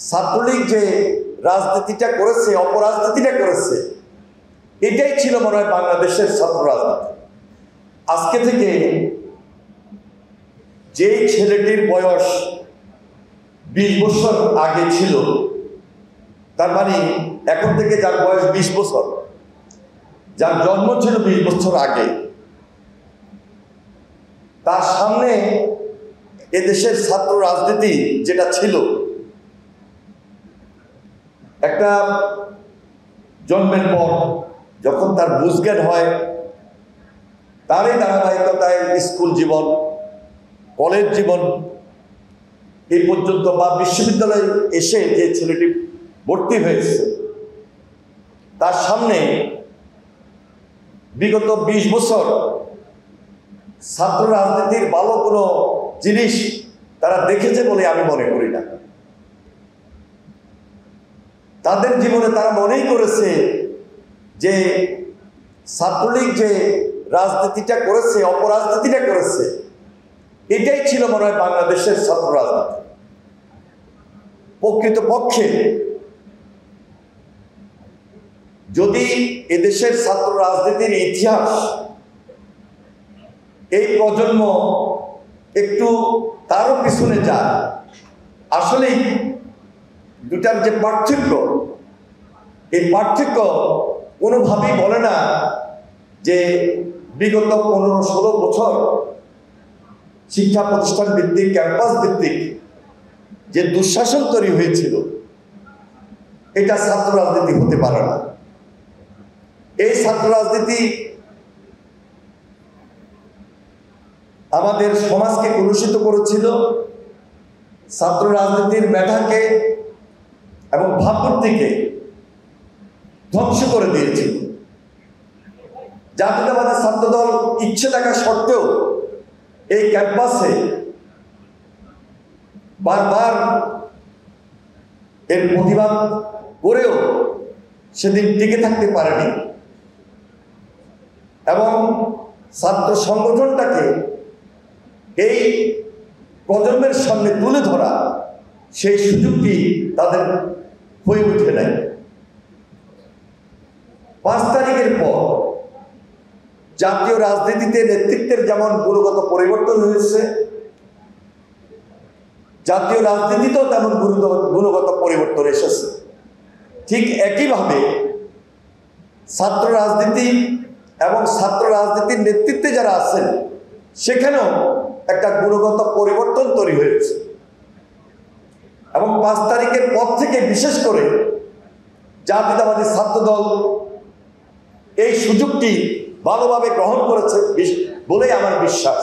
ছাত্রলীগ যে রাজনীতিটা করেছে, অপরাজনীতিটা করেছে, এটাই ছিল মনে হয় বাংলাদেশের ছাত্র রাজনীতি। আজকে থেকে যেই ছেলেটির বয়স 20 বছর আগে ছিল, তার মানে এখন থেকে যার বয়স 20 বছর, যার জন্ম ছিল 20 বছর আগে, তার সামনে এদেশের ছাত্র রাজনীতি যেটা ছিল, একটা জন্মের পর যখন তার বুঝজ্ঞান হয়, তারই ধারাবাহিকতায় স্কুল জীবন, কলেজ জীবন, এই পর্যন্ত বা বিশ্ববিদ্যালয়ে এসে যে ছেলেটি ভর্তি হয়েছে, তার সামনে বিগত 20 বছর ছাত্র রাজনীতির ভালো কোনো জিনিস তারা দেখেছে বলে আমি মনে করি না। তাদের জীবনে তারা মনেই করেছে যে ছাত্রলীগ যে রাজনীতিটা করেছে, অপরাজনীতিটা করেছে, এটাই ছিল মনে হয় বাংলাদেশের ছাত্র রাজনীতি। প্রকৃতপক্ষে যদি এদেশের ছাত্র রাজনীতির ইতিহাস এই প্রজন্ম একটু তারও পিছনে যায়, আসলেই দুটার যে পার্থক্য, এই পার্থক্য কোনোভাবেই বলে না যে বিগত 15-16 বছর শিক্ষা প্রতিষ্ঠান ভিত্তিক, ক্যাম্পাস ভিত্তিক যে দুঃশাসন তৈরি হয়েছিল, এটা ছাত্র রাজনীতি হতে পারে না। এই ছাত্র রাজনীতি আমাদের সমাজকে কলুষিত করেছিল, ছাত্র রাজনীতির মেধাকে এবং ভাবমূর্তিকে ধ্বংস করে দিয়েছিল। জাতীয়তাবাদী ছাত্রদল ইচ্ছে থাকা সত্ত্বেও এই ক্যাম্পাসে বারবার এর প্রতিবাদ করেও সেদিন টিকে থাকতে পারেনি এবং ছাত্র সংগঠনটাকে এই প্রজন্মের সামনে তুলে ধরা সেই সুযোগটি তাদের হয়ে উঠে নাই। 5 তারিখের পর জাতীয় রাজনীতিতে নেতৃত্বের যেমন গুণগত পরিবর্তন হয়েছে, জাতীয় রাজনীতিতেও তেমন গুণগত পরিবর্তন এসেছে। ঠিক একইভাবে ছাত্র রাজনীতি এবং ছাত্র রাজনীতির নেতৃত্বে যারা আছেন, সেখানেও একটা গুণগত পরিবর্তন তৈরি হয়েছে এবং 5 তারিখের পর থেকে বিশেষ করে জাতীয়তাবাদী ছাত্রদল এই সুযোগটি ভালোভাবে গ্রহণ করেছে বলেই আমার বিশ্বাস।